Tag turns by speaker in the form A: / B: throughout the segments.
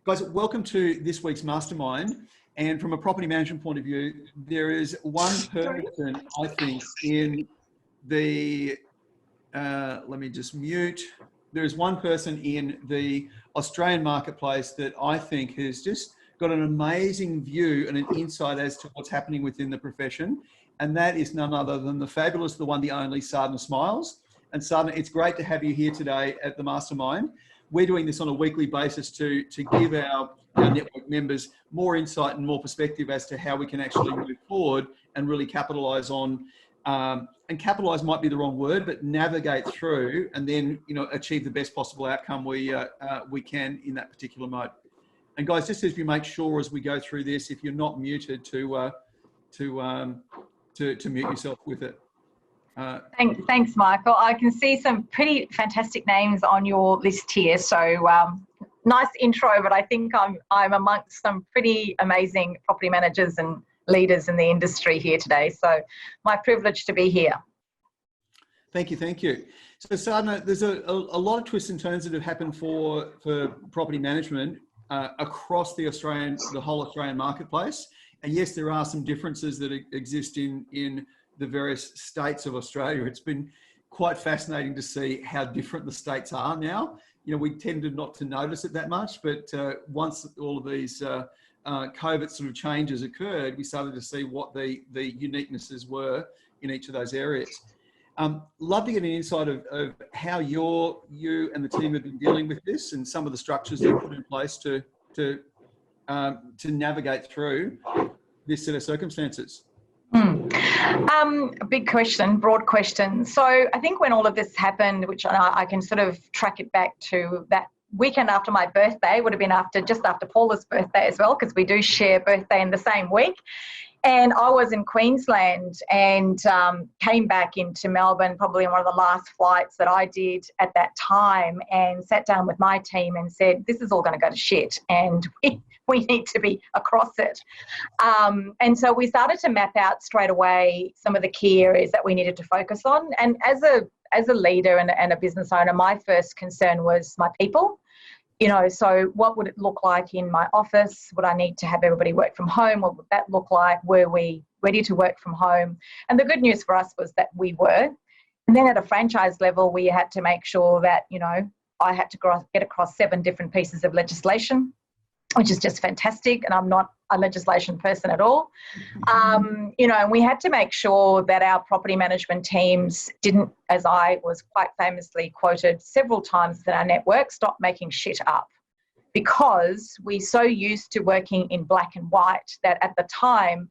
A: Guys, welcome to this week's Mastermind. And from a property management point of view, there is one person, I think, in the, let me just mute. There is one person in the Australian marketplace that I think has just got an amazing view and an insight as to what's happening within the profession. And that is none other than the fabulous, the one, the only Sadhana Smiles. And Sadhana, it's great to have you here today at the Mastermind. We're doing this on a weekly basis to give our network members more insight and more perspective as to how we can actually move forward and really capitalize on, and capitalize might be the wrong word, but navigate through and then, achieve the best possible outcome we can in that particular mode. And guys, just as we make sure as we go through this, if you're not muted, to mute yourself with it.
B: Thanks, Michael. I can see some pretty fantastic names on your list here. So nice intro, but I think I'm amongst some pretty amazing property managers and leaders in the industry here today. So my privilege to be here.
A: Thank you, thank you. So Sadhana, there's a lot of twists and turns that have happened for property management across the whole Australian marketplace. And yes, there are some differences that exist in the various states of Australia. It's been quite fascinating to see how different the states are now. We tended not to notice it that much, but once all of these COVID sort of changes occurred, we started to see what the uniquenesses were in each of those areas. Love to get an insight of how you and the team have been dealing with this and some of the structures you've put in place to navigate through this set of circumstances.
B: A big question, broad question. So I think when all of this happened, which I can sort of track it back to that weekend after my birthday, would have been just after Paula's birthday as well, because we do share birthday in the same week. And I was in Queensland and came back into Melbourne, probably on one of the last flights that I did at that time, and sat down with my team and said, this is all going to go to shit and we need to be across it. And so we started to map out straight away some of the key areas that we needed to focus on. And as a leader and a business owner, my first concern was my people. So what would it look like in my office? Would I need to have everybody work from home? What would that look like? Were we ready to work from home? And the good news for us was that we were. And then at a franchise level, we had to make sure that, I had to get across 7 different pieces of legislation, which is just fantastic. And I'm not a legislation person at all. And we had to make sure that our property management teams didn't, as I was quite famously quoted several times in our network, stop making shit up. Because we're so used to working in black and white that at the time,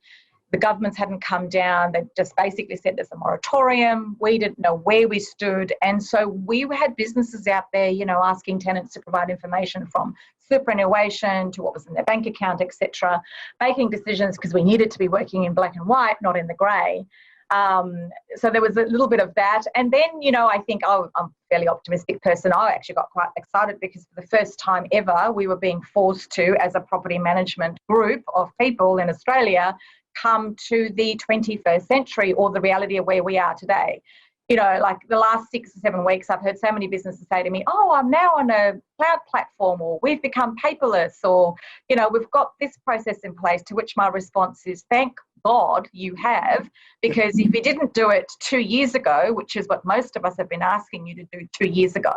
B: the governments hadn't come down. They just basically said there's a moratorium. We didn't know where we stood. And so we had businesses out there, asking tenants to provide information from superannuation to what was in their bank account, etc., making decisions because we needed to be working in black and white, not in the grey. So there was a little bit of that. And then, I think I'm a fairly optimistic person. I actually got quite excited because for the first time ever, we were being forced to, as a property management group of people in Australia, come to the 21st century or the reality of where we are today. Like the last 6 or 7 weeks, I've heard so many businesses say to me, oh, I'm now on a cloud platform, or we've become paperless, or, we've got this process in place, to which my response is, thank God you have, because if you didn't do it 2 years ago, which is what most of us have been asking you to do 2 years ago,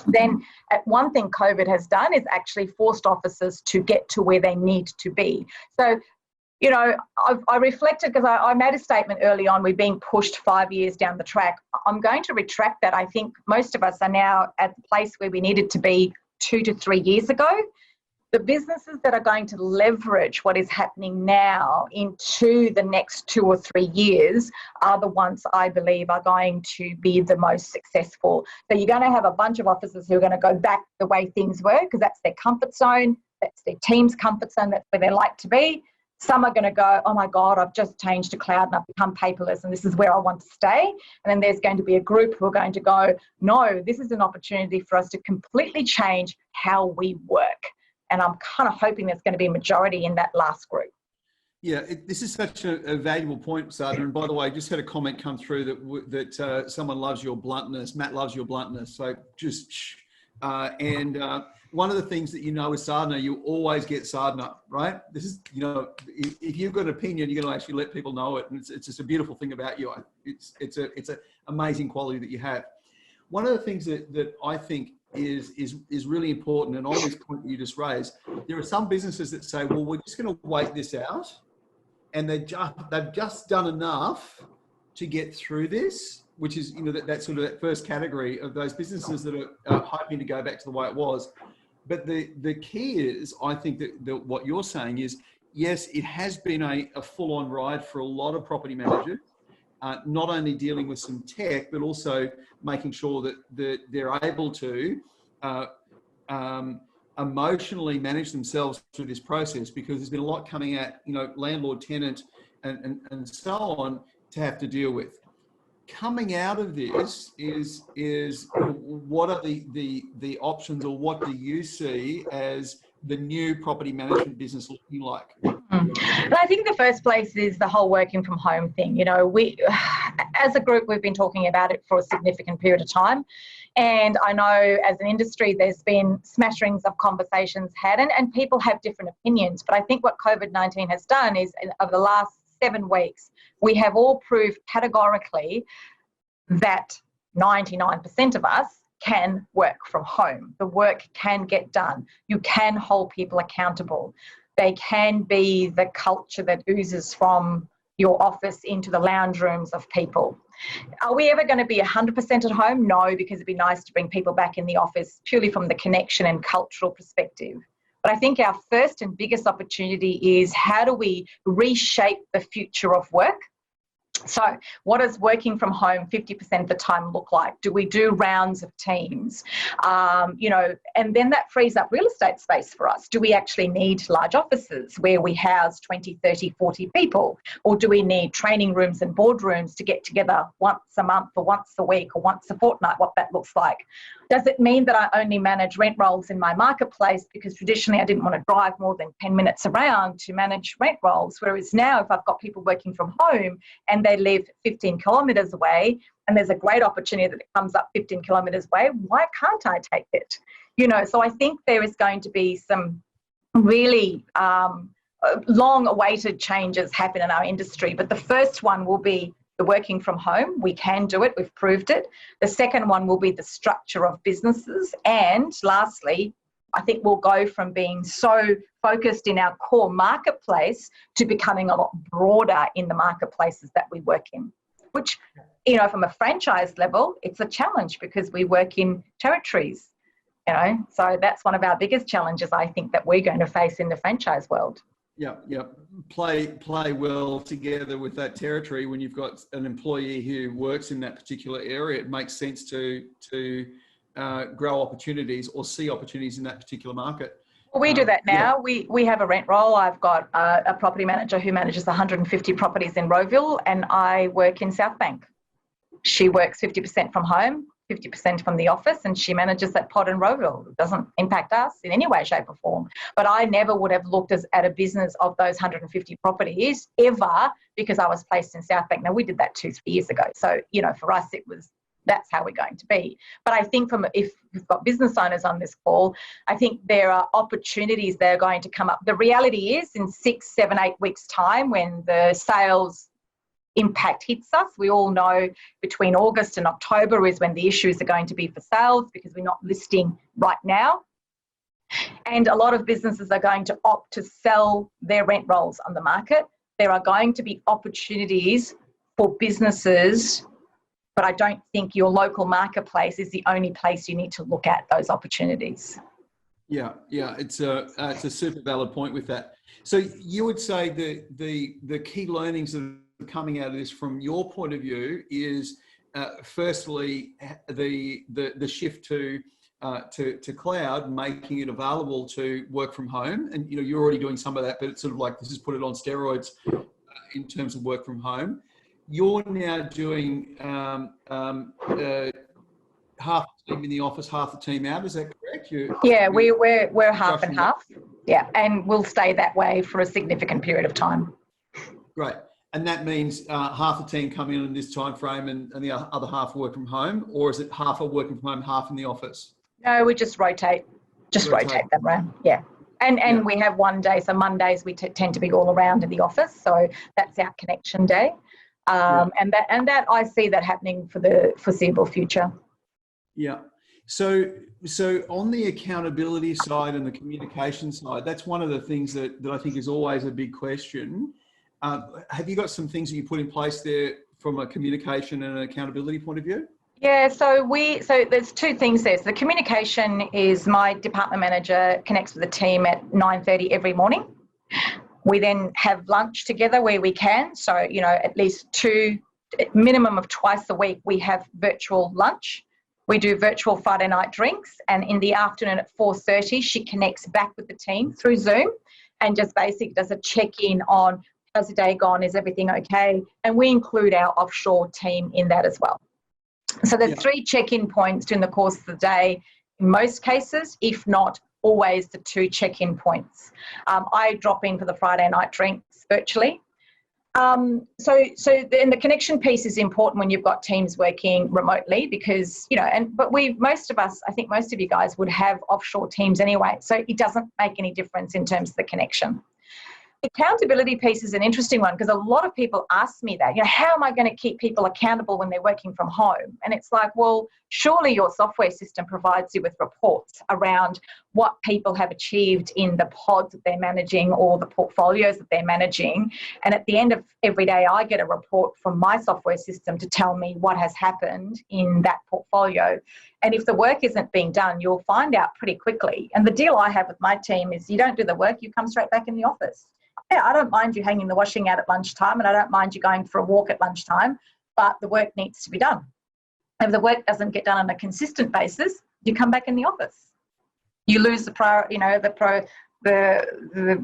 B: then one thing COVID has done is actually forced officers to get to where they need to be. So, I reflected because I made a statement early on, we're being pushed 5 years down the track. I'm going to retract that. I think most of us are now at the place where we needed to be 2 to 3 years ago. The businesses that are going to leverage what is happening now into the next 2 or 3 years are the ones I believe are going to be the most successful. So you're going to have a bunch of officers who are going to go back the way things were because that's their comfort zone, that's their team's comfort zone, that's where they like to be. Some are going to go, oh my God, I've just changed to cloud and I've become paperless and this is where I want to stay. And then there's going to be a group who are going to go, no, this is an opportunity for us to completely change how we work. And I'm kind of hoping there's going to be a majority in that last group.
A: Yeah, this is such a valuable point, Sadhana. And by the way, I just had a comment come through that someone loves your bluntness. Matt loves your bluntness. So just One of the things that with Sadhana, you always get Sadhana, right? This is, if you've got an opinion, you're going to actually let people know it. And it's just a beautiful thing about you. It's an amazing quality that you have. One of the things that I think is really important, and on this point that you just raised, there are some businesses that say, well, we're just going to wait this out. And they've just done enough to get through this, which is, that sort of that first category of those businesses that are hoping to go back to the way it was. But the key is, I think that what you're saying is, yes, it has been a full-on ride for a lot of property managers, not only dealing with some tech, but also making sure that they're able to emotionally manage themselves through this process, because there's been a lot coming at, landlord, tenant, and so on to have to deal with. Coming out of this is what are the options, or what do you see as the new property management business looking like?
B: And I think the first place is the whole working from home thing. We, as a group, we've been talking about it for a significant period of time. And I know as an industry, there's been smatterings of conversations had, and people have different opinions. But I think what COVID-19 has done is, over the last 7 weeks, we have all proved categorically that 99% of us can work from home. The work can get done. You can hold people accountable. They can be the culture that oozes from your office into the lounge rooms of people. Are we ever going to be 100% at home? No, because it'd be nice to bring people back in the office purely from the connection and cultural perspective. But I think our first and biggest opportunity is, how do we reshape the future of work? So what does working from home 50% of the time look like? Do we do rounds of teams? And then that frees up real estate space for us. Do we actually need large offices where we house 20, 30, 40 people? Or do we need training rooms and boardrooms to get together once a month or once a week or once a fortnight, what that looks like? Does it mean that I only manage rent rolls in my marketplace because traditionally I didn't want to drive more than 10 minutes around to manage rent rolls? Whereas now, if I've got people working from home and they live 15 kilometres away and there's a great opportunity that it comes up 15 kilometres away, why can't I take it? So I think there is going to be some really long-awaited changes happen in our industry. But the first one will be the working from home. We can do it. We've proved it. The second one will be the structure of businesses. And lastly, I think we'll go from being so focused in our core marketplace to becoming a lot broader in the marketplaces that we work in, which, from a franchise level, it's a challenge because we work in territories, so that's one of our biggest challenges, I think, that we're going to face in the franchise world.
A: Yeah. Play well together with that territory. When you've got an employee who works in that particular area, it makes sense to grow opportunities or see opportunities in that particular market.
B: Well, we do that now. Yeah. We have a rent roll. I've got a property manager who manages 150 properties in Rowville, and I work in South Bank. She works 50% from home, 50% from the office, and she manages that pod in Rowville. It doesn't impact us in any way, shape or form. But I never would have looked at a business of those 150 properties ever, because I was placed in South Bank. Now, we did that 2-3 years ago. So, for us, that's how we're going to be. But I think if we've got business owners on this call, I think there are opportunities that are going to come up. The reality is, in 6, 7, 8 weeks' time, when the sales impact hits us, we all know between August and October is when the issues are going to be for sales, because we're not listing right now. And a lot of businesses are going to opt to sell their rent rolls on the market. There are going to be opportunities for businesses, but I don't think your local marketplace is the only place you need to look at those opportunities.
A: Yeah, it's a super valid point with that. So you would say the key learnings that are coming out of this, from your point of view, is firstly the shift to cloud, making it available to work from home, and you're already doing some of that, but it's sort of like this is put it on steroids in terms of work from home. You're now doing half the team in the office, half the team out. Is that correct? We're half and half. Yeah, and we'll stay that way for a significant period of time. Great. And that means half the team come in this time frame and the other half work from home, or is it half are working from home, half in the office?
B: No, we just rotate them around. Yeah. And we have one day, so Mondays we tend to be all around in the office, so that's our connection day. And that I see that happening for the foreseeable future.
A: Yeah. So on the accountability side and the communication side, that's one of the things that I think is always a big question. Have you got some things that you put in place there from a communication and an accountability point of view?
B: Yeah, so there's two things there. So the communication is my department manager connects with the team at 9:30 every morning. We then have lunch together where we can. So, at least minimum of twice a week, we have virtual lunch. We do virtual Friday night drinks. And in the afternoon at 4:30, she connects back with the team through Zoom and just basically does a check-in on how's the day gone, is everything okay? And we include our offshore team in that as well. So there's 3 check-in points during the course of the day in most cases, if not always the 2 check-in points. I drop in for the Friday night drinks virtually. So then the connection piece is important when you've got teams working remotely because, but most of us, I think most of you guys would have offshore teams anyway. So it doesn't make any difference in terms of the connection. The accountability piece is an interesting one because a lot of people ask me that, how am I going to keep people accountable when they're working from home? And it's like, well, surely your software system provides you with reports around what people have achieved in the pods that they're managing or the portfolios that they're managing. And at the end of every day, I get a report from my software system to tell me what has happened in that portfolio. And if the work isn't being done, you'll find out pretty quickly. And the deal I have with my team is you don't do the work, you come straight back in the office. Yeah, I don't mind you hanging the washing out at lunchtime and I don't mind you going for a walk at lunchtime, but the work needs to be done. If the work doesn't get done on a consistent basis, you come back in the office. You lose the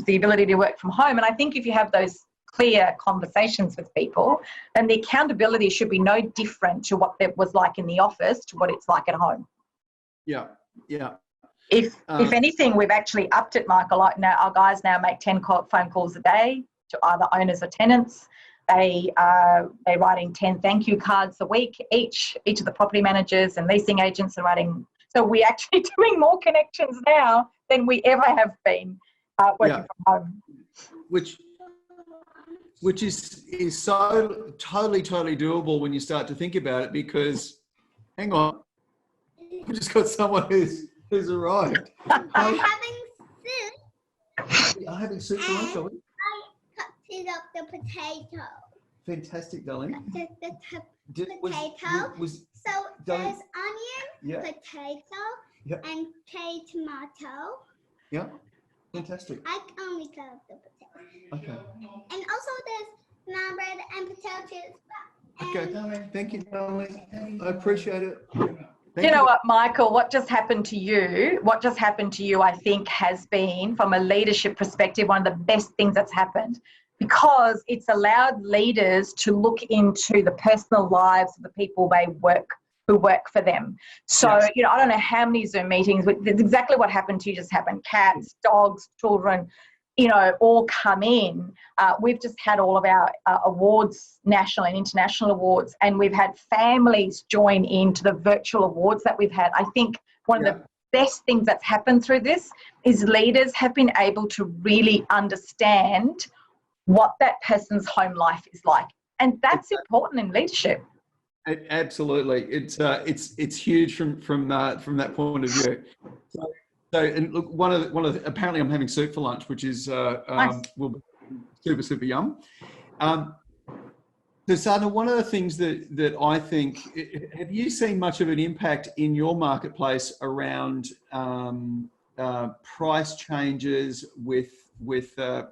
B: ability to work from home. And I think if you have those clear conversations with people, then the accountability should be no different to what it was like in the office to what it's like at home.
A: Yeah.
B: If anything, we've actually upped it, Michael. Like now, our guys now make 10 phone calls a day to either owners or tenants. They're writing 10 thank you cards a week. Each of the property managers and leasing agents are writing. So we're actually doing more connections now than we ever have been working from home.
A: Which is so totally doable when you start to think about it. Because, hang on, we just got someone who's arrived.
C: I'm having soup.
A: I'm having soup for lunch, are we?
C: I cut up the potato.
A: Fantastic, darling.
C: The potato. So there's onion, potato, and tomato.
A: Yeah, fantastic.
C: I only cut up the potato.
A: Okay.
C: And also there's naan bread and potato chips.
A: Okay, darling. Thank you, darling. I appreciate it.
B: You know what, Michael, what just happened to you, I think has been, from a leadership perspective, one of the best things that's happened because it's allowed leaders to look into the personal lives of the people who work for them. So,
A: yes.
B: I don't know how many Zoom meetings, it's exactly what happened to you just happened. Cats, dogs, children, all come in. We've just had all of our awards, national and international awards, and we've had families join into the virtual awards that we've had. I think one of the best things that's happened through this is leaders have been able to really understand what that person's home life is like. And that's important in leadership.
A: Absolutely. It's huge from that point of view. So, and look, one of the, apparently I'm having soup for lunch, which is
B: nice.
A: Will be super yum. So Sana, one of the things that I think, have you seen much of an impact in your marketplace around price changes with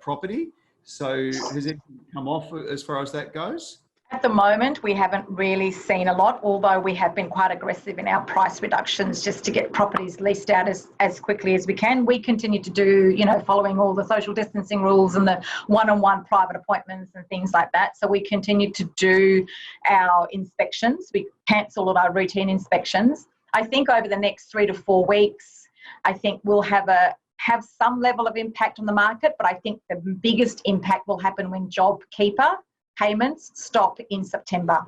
A: property? So has it come off as far as that goes?
B: At the moment, we haven't really seen a lot, although we have been quite aggressive in our price reductions just to get properties leased out as quickly as we can. We continue to do, following all the social distancing rules and the one-on-one private appointments and things like that. So we continue to do our inspections. We cancel all our routine inspections. I think over the next 3 to 4 weeks, I think we'll have some level of impact on the market, but I think the biggest impact will happen when JobKeeper payments stop in September.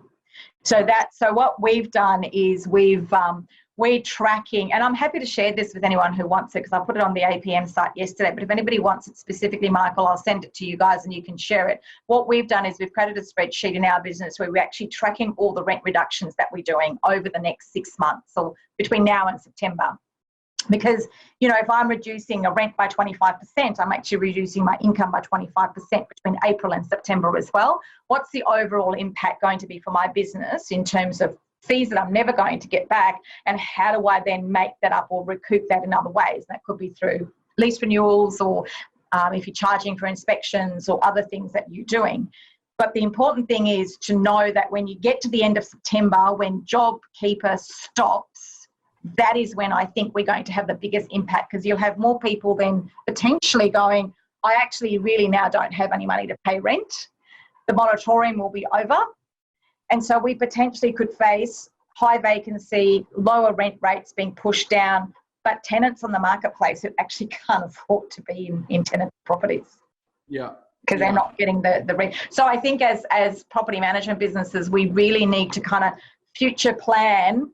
B: So what we've done is we've we're tracking, and I'm happy to share this with anyone who wants it because I put it on the APM site yesterday, but if anybody wants it specifically, Michael, I'll send it to you guys and you can share it. What we've done is we've created a spreadsheet in our business where we're actually tracking all the rent reductions that we're doing over the next 6 months, or between now and September. Because, you know, if I'm reducing a rent by 25%, I'm actually reducing my income by 25% between April and September as well. What's the overall impact going to be for my business in terms of fees that I'm never going to get back, and how do I then make that up or recoup that in other ways? That could be through lease renewals, or if you're charging for inspections or other things that you're doing. But the important thing is to know that when you get to the end of September, when JobKeeper stops, that is when I think we're going to have the biggest impact, because you'll have more people then potentially going, I actually really now don't have any money to pay rent. The moratorium will be over. And so we potentially could face high vacancy, lower rent rates being pushed down, but tenants on the marketplace who actually can't afford to be in tenant properties.
A: Yeah.
B: Because they're not getting the rent. So I think as property management businesses, we really need to kind of future plan.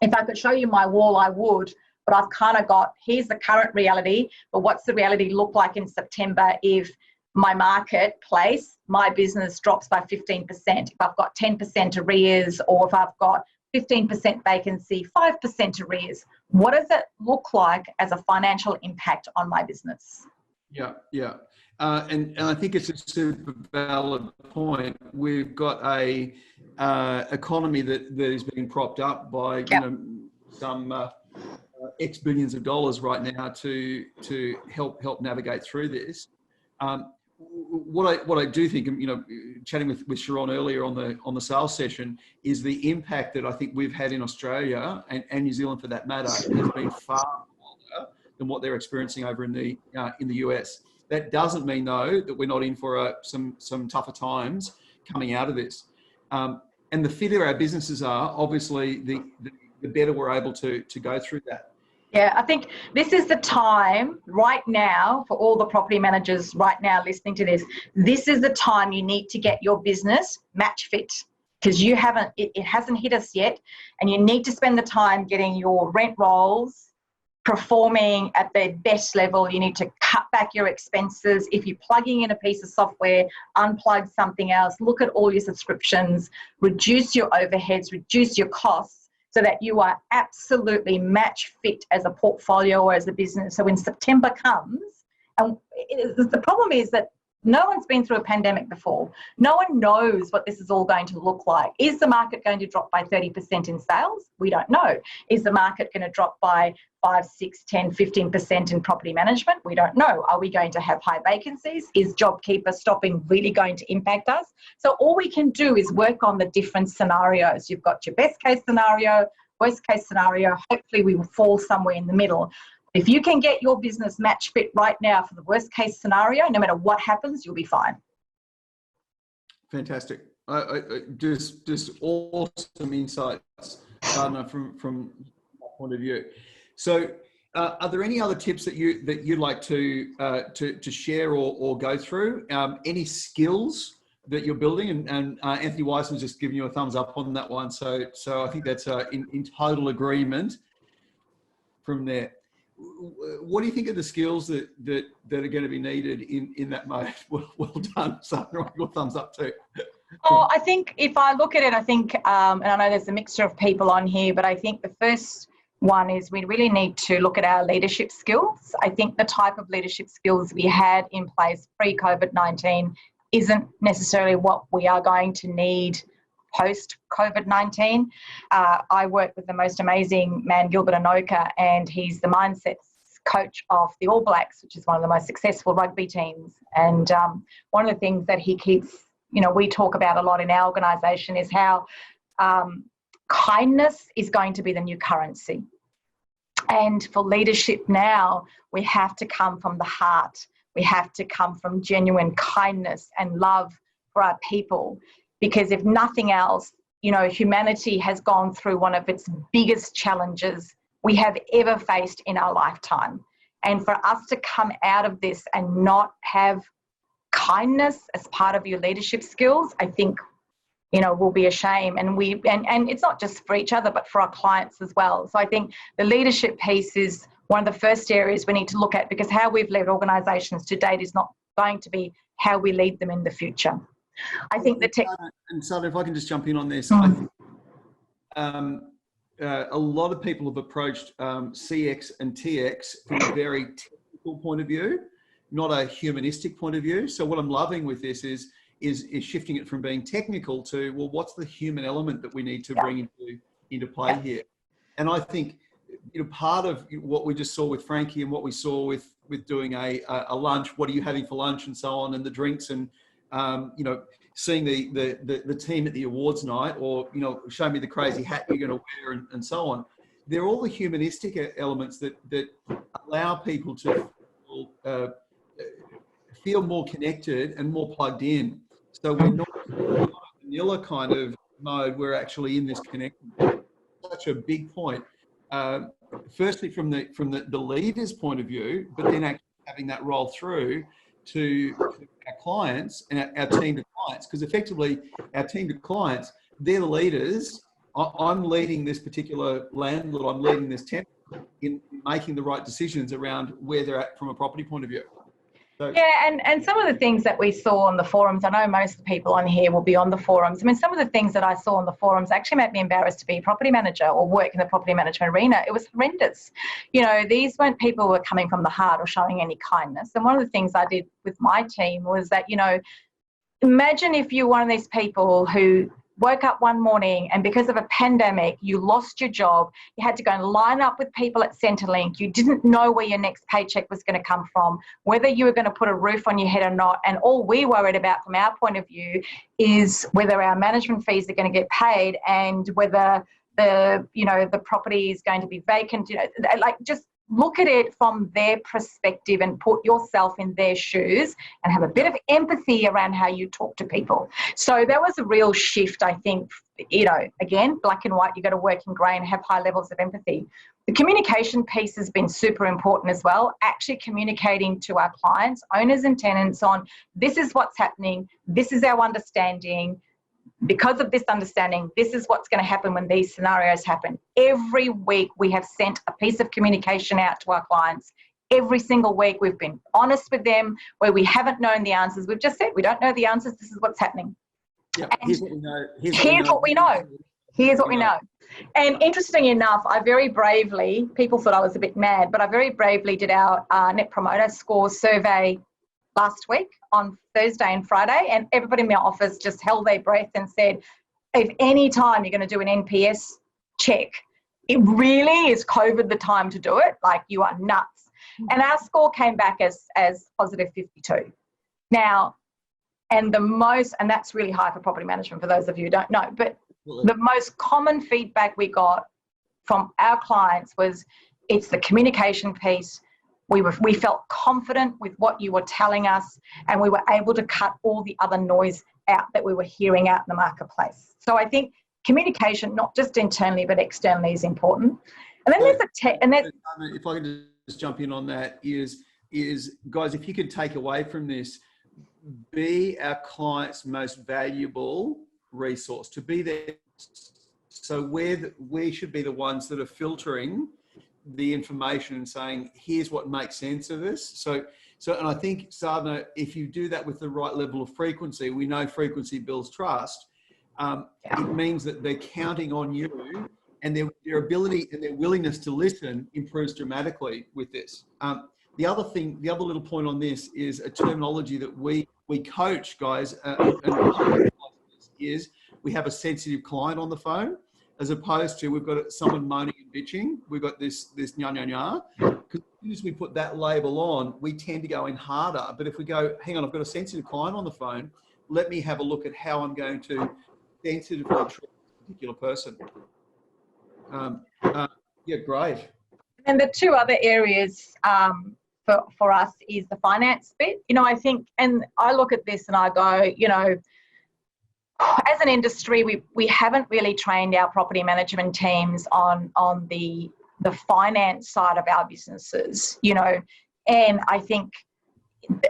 B: If I could show you my wall, I would, but I've kind of got, here's the current reality, but what's the reality look like in September if my marketplace, my business drops by 15%, if I've got 10% arrears, or if I've got 15% vacancy, 5% arrears, what does it look like as a financial impact on my business?
A: Yeah, yeah. And I think it's a super valid point. We've got a economy that is being propped up by you know, some X billions of dollars right now to help navigate through this. What I do think, you know, chatting with Sharon earlier on the sales session, is the impact that I think we've had in Australia and New Zealand for that matter has been far wilder than what they're experiencing over in the US. That doesn't mean though that we're not in for some tougher times coming out of this. And the fitter our businesses are, obviously, the better we're able to go through that.
B: Yeah, I think this is the time right now for all the property managers right now listening to this. This is the time you need to get your business match fit, because you haven't, it hasn't hit us yet, and you need to spend the time getting your rent rolls performing at their best level. You need to cut back your expenses. If you're plugging in a piece of software, unplug something else, look at all your subscriptions, reduce your overheads, reduce your costs, so that you are absolutely match fit as a portfolio or as a business. So when September comes, and the problem is that no one's been through a pandemic before. No one knows what this is all going to look like. Is the market going to drop by 30% in sales? We don't know. Is the market going to drop by 5, 6, 10, 15% in property management? We don't know. Are we going to have high vacancies? Is JobKeeper stopping really going to impact us? So all we can do is work on the different scenarios. You've got your best case scenario, worst case scenario. Hopefully we will fall somewhere in the middle. If you can get your business match fit right now for the worst case scenario, no matter what happens, you'll be fine.
A: Fantastic. Just awesome insights, Gardner, from my point of view. So, are there any other tips that you'd like to share or go through? Any skills that you're building? And Anthony Weissman's just giving you a thumbs up on that one. So I think that's in total agreement from there. What do you think are the skills that are going to be needed in that mode? Well done, Sandra. Your thumbs up too.
B: Oh, I think if I look at it, I think, and I know there's a mixture of people on here, but I think the first one is we really need to look at our leadership skills. I think the type of leadership skills we had in place pre-COVID-19 isn't necessarily what we are going to need post-COVID-19. I work with the most amazing man, Gilbert Anoka, and he's the mindset coach of the All Blacks, which is one of the most successful rugby teams. And one of the things that he keeps, we talk about a lot in our organisation is how kindness is going to be the new currency. And for leadership now, we have to come from the heart. We have to come from genuine kindness and love for our people. Because if nothing else, humanity has gone through one of its biggest challenges we have ever faced in our lifetime. And for us to come out of this and not have kindness as part of your leadership skills, I think will be a shame. And and it's not just for each other, but for our clients as well. So I think the leadership piece is one of the first areas we need to look at, because how we've led organisations to date is not going to be how we lead them in the future. I think
A: and Sada, if I can just jump in on this, I think a lot of people have approached CX and TX from a very technical point of view, not a humanistic point of view. So what I'm loving with this is shifting it from being technical to, well, what's the human element that we need to bring into play here? And I think part of what we just saw with Frankie and what we saw with doing a lunch, what are you having for lunch and so on, and the drinks, and seeing the team at the awards night, or show me the crazy hat you're going to wear, and so on. They're all the humanistic elements that allow people to feel more connected and more plugged in. So we're not a vanilla kind of mode, we're actually in this connection. Such a big point. Firstly, from the leader's point of view, but then actually having that roll through to our clients and our team to clients, because effectively our team to clients, they're the leaders. I'm leading this particular landlord, I'm leading this tenant in making the right decisions around where they're at from a property point of view. So,
B: yeah, and some of the things that we saw on the forums, I know most of the people on here will be on the forums. I mean, some of the things that I saw on the forums actually made me embarrassed to be a property manager or work in the property management arena. It was horrendous. These weren't people who were coming from the heart or showing any kindness. And one of the things I did with my team was that, imagine if you're one of these people who woke up one morning and because of a pandemic, you lost your job. You had to go and line up with people at Centrelink. You didn't know where your next paycheck was going to come from, whether you were going to put a roof on your head or not. And all we worried about from our point of view is whether our management fees are going to get paid and whether the property is going to be vacant. Just look at it from their perspective and put yourself in their shoes and have a bit of empathy around how you talk to people. So that was a real shift, I think. Again, black and white, you've got to work in grey and have high levels of empathy. The communication piece has been super important as well, actually communicating to our clients, owners and tenants on this is what's happening, this is our understanding. Because of this understanding, this is what's going to happen when these scenarios happen. Every week we have sent a piece of communication out to our clients. Every single week we've been honest with them where we haven't known the answers. We've just said, we don't know the answers. This is what's happening.
A: Yeah, here's what we know.
B: Here's what we know. Here's what we know. And interesting enough, I very bravely, people thought I was a bit mad, but I very bravely did our Net Promoter Score survey last week on Thursday and Friday, and everybody in my office just held their breath and said, if any time you're going to do an NPS check, it really is COVID the time to do it. Like, you are nuts. And our score came back as positive 52. Now, and that's really high for property management for those of you who don't know, but the most common feedback we got from our clients was it's the communication piece. We felt confident with what you were telling us, and we were able to cut all the other noise out that we were hearing out in the marketplace. So I think communication, not just internally but externally, is important. And then
A: if I can just jump in on that, is guys, if you could take away from this, be our client's most valuable resource, to be there. So we should be the ones that are filtering the information and saying, here's what makes sense of this. So, and I think, Sadhana, if you do that with the right level of frequency, we know frequency builds trust. It means that they're counting on you, and their ability and their willingness to listen improves dramatically with this. The other little point on this is a terminology that we coach, guys, is we have a sensitive client on the phone, as opposed to we've got someone moaning and bitching. We've got this nya nya nya. Because as soon as we put that label on, we tend to go in harder. But if we go, hang on, I've got a sensitive client on the phone, let me have a look at how I'm going to sensitively treat a particular person. Yeah, great.
B: And the two other areas for us is the finance bit. I think, and I look at this and I go, as an industry, we haven't really trained our property management teams on the finance side of our businesses, and I think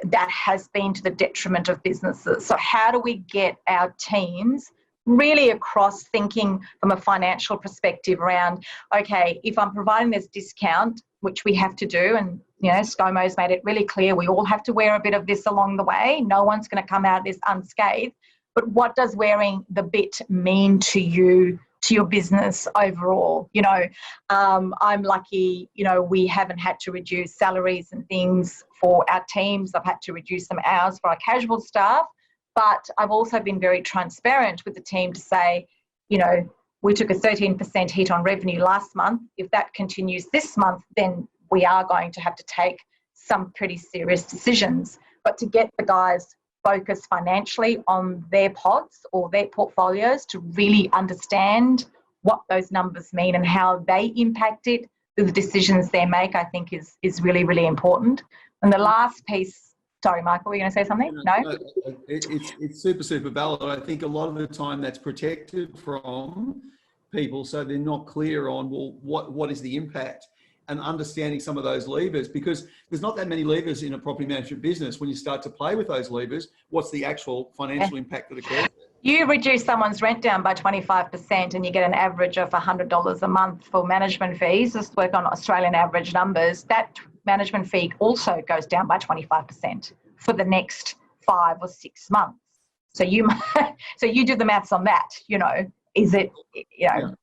B: that has been to the detriment of businesses. So how do we get our teams really across thinking from a financial perspective around, okay, if I'm providing this discount, which we have to do, and ScoMo's made it really clear we all have to wear a bit of this along the way. No one's going to come out of this unscathed. But what does wearing the bit mean to you, to your business overall? I'm lucky, we haven't had to reduce salaries and things for our teams. I've had to reduce some hours for our casual staff. But I've also been very transparent with the team to say, we took a 13% hit on revenue last month. If that continues this month, then we are going to have to take some pretty serious decisions. But to get the guys focused financially on their pods or their portfolios to really understand what those numbers mean and how they impact it through the decisions they make, I think is really, really important. And the last piece, sorry, Michael, were you going to say something? No?
A: It's super valid. I think a lot of the time that's protected from people, so they're not clear on, well, what is the impact, and understanding some of those levers, because there's not that many levers in a property management business. When you start to play with those levers, what's the actual financial impact that occurs?
B: You reduce someone's rent down by 25% and you get an average of $100 a month for management fees. Just work on Australian average numbers. That management fee also goes down by 25% for the next 5 or 6 months. So you do the maths on that, is it,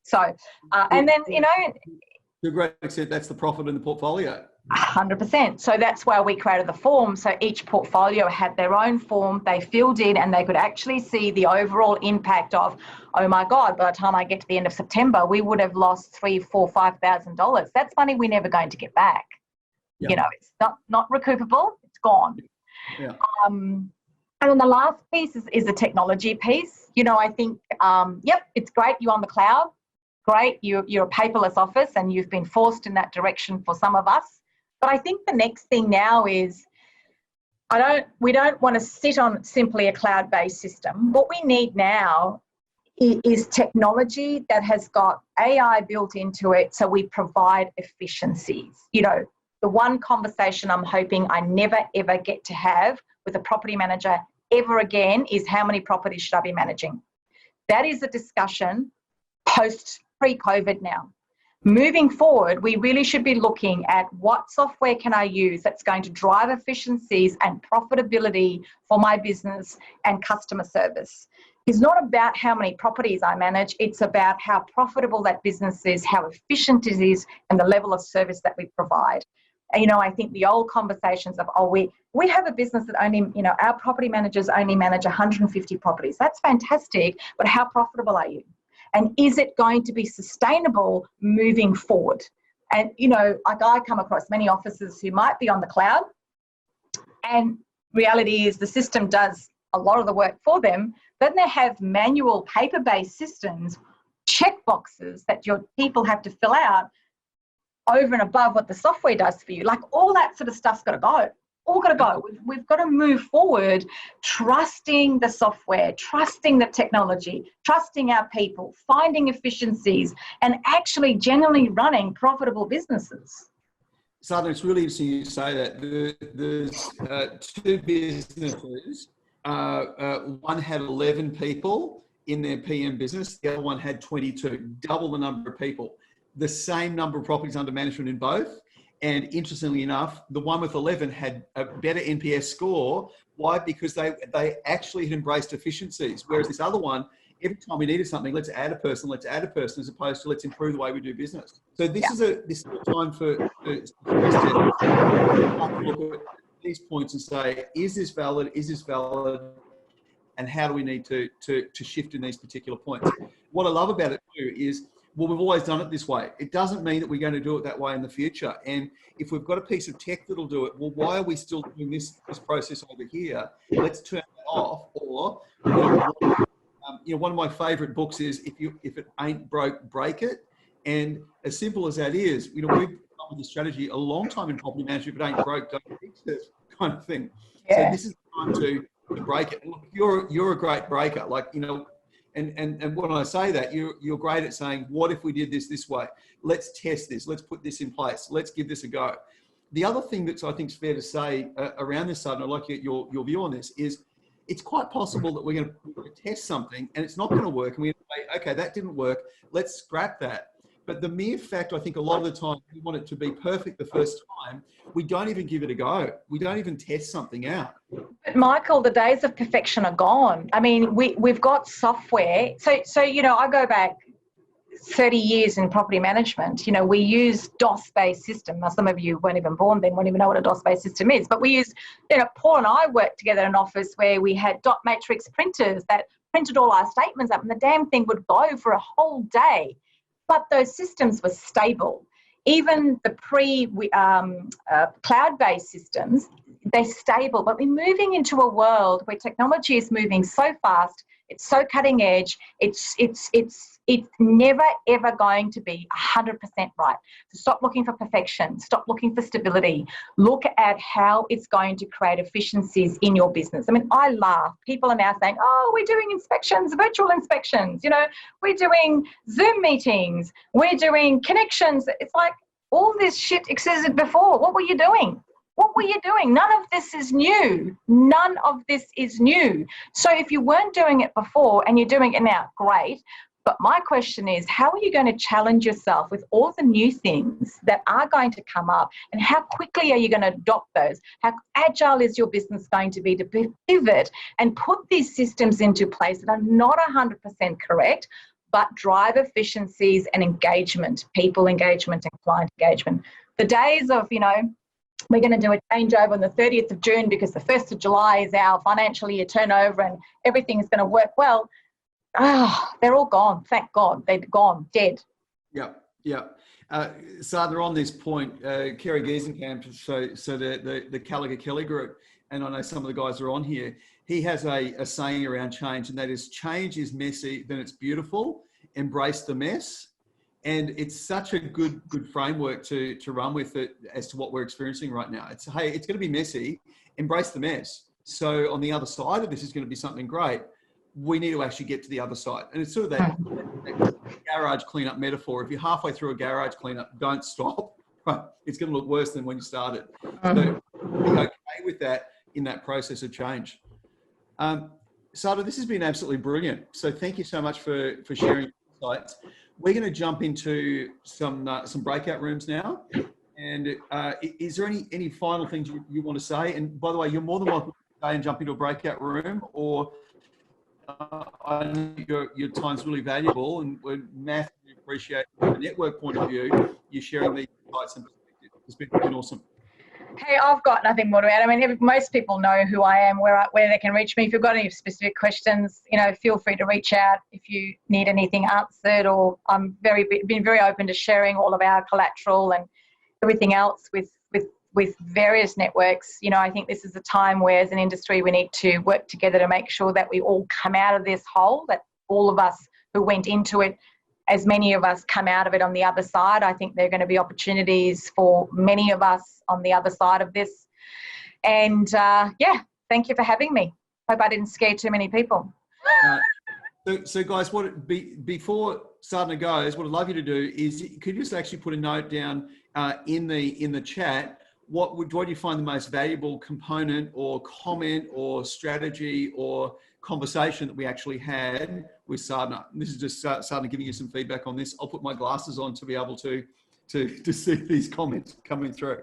B: so, and then,
A: To a great extent, that's the profit in the portfolio.
B: 100%. So that's why we created the form. So each portfolio had their own form. They filled in and they could actually see the overall impact of, oh my God, by the time I get to the end of September, we would have lost $3,000, $4,000, $5,000. That's money we're never going to get back.
A: Yeah.
B: It's not recoupable. It's gone.
A: Yeah.
B: And then the last piece is the technology piece. I think, it's great you're on the cloud. Great, you're a paperless office and you've been forced in that direction for some of us. But I think the next thing now is we don't want to sit on simply a cloud-based system. What we need now is technology that has got AI built into it so we provide efficiencies. The one conversation I'm hoping I never, ever get to have with a property manager ever again is how many properties should I be managing? That is a discussion pre-COVID now. Moving forward, we really should be looking at what software can I use that's going to drive efficiencies and profitability for my business and customer service. It's not about how many properties I manage, it's about how profitable that business is, how efficient it is, and the level of service that we provide. I think the old conversations of, we have a business that only, our property managers only manage 150 properties. That's fantastic, but how profitable are you? And is it going to be sustainable moving forward? And, I come across many offices who might be on the cloud, and reality is the system does a lot of the work for them. Then they have manual paper-based systems, check boxes that your people have to fill out over and above what the software does for you. Like all that sort of stuff's got to go. All got to go. We've got to move forward, trusting the software, trusting the technology, trusting our people, finding efficiencies, and actually generally running profitable businesses.
A: Southern, it's really interesting you say that. There's 2 businesses. One had 11 people in their PM business. The other one had 22, double the number of people. The same number of properties under management in both. And interestingly enough, the one with 11 had a better NPS score. Why? Because they actually had embraced efficiencies. Whereas this other one, every time we needed something, let's add a person, as opposed to let's improve the way we do business. So this is a time for us to look at these points and say, is this valid? Is this valid? And how do we need to shift in these particular points? What I love about it too is, well, we've always done it this way. It doesn't mean that we're going to do it that way in the future. And if we've got a piece of tech that'll do it, well, why are we still doing this process over here? Let's turn it off. Or, one of my favorite books is if it ain't broke, break it. And as simple as that is, we've come up with a strategy a long time in property management. If it ain't broke, don't fix it, kind of thing. Yeah. So this is the time to break it. And look, you're a great breaker. And when I say that, you're great at saying, what if we did this way? Let's test this. Let's put this in place. Let's give this a go. The other thing that I think is fair to say around this side, and I'd like to get your view on this, is it's quite possible that we're going to test something and it's not going to work. And we're going to say, okay, that didn't work. Let's scrap that. But the mere fact, I think a lot of the time we want it to be perfect the first time, we don't even give it a go. We don't even test something out.
B: But Michael, the days of perfection are gone. I mean, we've got software. So you know, I go back 30 years in property management. You know, we use DOS-based system. Now, some of you weren't even born then, won't even know what a DOS-based system is. But we use, you know, Paul and I worked together in an office where we had dot matrix printers that printed all our statements up, and the damn thing would go for a whole day. But those systems were stable. Even the cloud-based systems, they're stable. But we're moving into a world where technology is moving so fast. It's so cutting edge. It's never, ever going to be 100% right. So stop looking for perfection. Stop looking for stability. Look at how it's going to create efficiencies in your business. I mean, I laugh. People are now saying, oh, we're doing inspections, virtual inspections. You know, we're doing Zoom meetings. We're doing connections. It's like all this shit existed before. What were you doing? What were you doing? None of this is new. None of this is new. So if you weren't doing it before and you're doing it now, great. But my question is, how are you going to challenge yourself with all the new things that are going to come up, and how quickly are you going to adopt those? How agile is your business going to be to pivot and put these systems into place that are not 100% correct, but drive efficiencies and engagement, people engagement and client engagement? The days of, you know, we're going to do a changeover on the 30th of June because the 1st of July is our financial year turnover and everything's going to work well. They're all gone. Thank God. They're gone, dead.
A: Yeah, yeah. Sadhna, on this point, Kerry Giesenkamp, so the Gallagher Kelly group, and I know some of the guys are on here, he has a saying around change, and that is, change is messy, then it's beautiful. Embrace the mess. And it's such a good framework to run with it as to what we're experiencing right now. It's, hey, it's going to be messy. Embrace the mess. So on the other side of this is going to be something great. We need to actually get to the other side. And it's sort of that garage cleanup metaphor. If you're halfway through a garage cleanup, don't stop. It's going to look worse than when you started. So be okay with that in that process of change. Sada, this has been absolutely brilliant. So thank you so much for sharing your insights. We're going to jump into some breakout rooms now. And is there any final things you want to say? And by the way, you're more than welcome to stay and jump into a breakout room, or I know your time's really valuable, and we massively appreciate, from a network point of view, you sharing these insights and perspectives. It's been awesome.
B: Hey, I've got nothing more to add. I mean, most people know who I am, where they can reach me. If you've got any specific questions, you know, feel free to reach out if you need anything answered. Or I'm been very open to sharing all of our collateral and everything else with various networks. You know, I think this is a time where, as an industry, we need to work together to make sure that we all come out of this hole, that all of us who went into it, as many of us come out of it on the other side. I think there are going to be opportunities for many of us on the other side of this. And yeah, thank you for having me. Hope I didn't scare too many people.
A: So guys, before Sadhna goes, what I'd love you to do is, could you just actually put a note down in the chat, what do you find the most valuable component or comment or strategy or conversation that we actually had with Sadhna? And this is just Sadhna giving you some feedback on this. I'll put my glasses on to be able to see these comments coming through.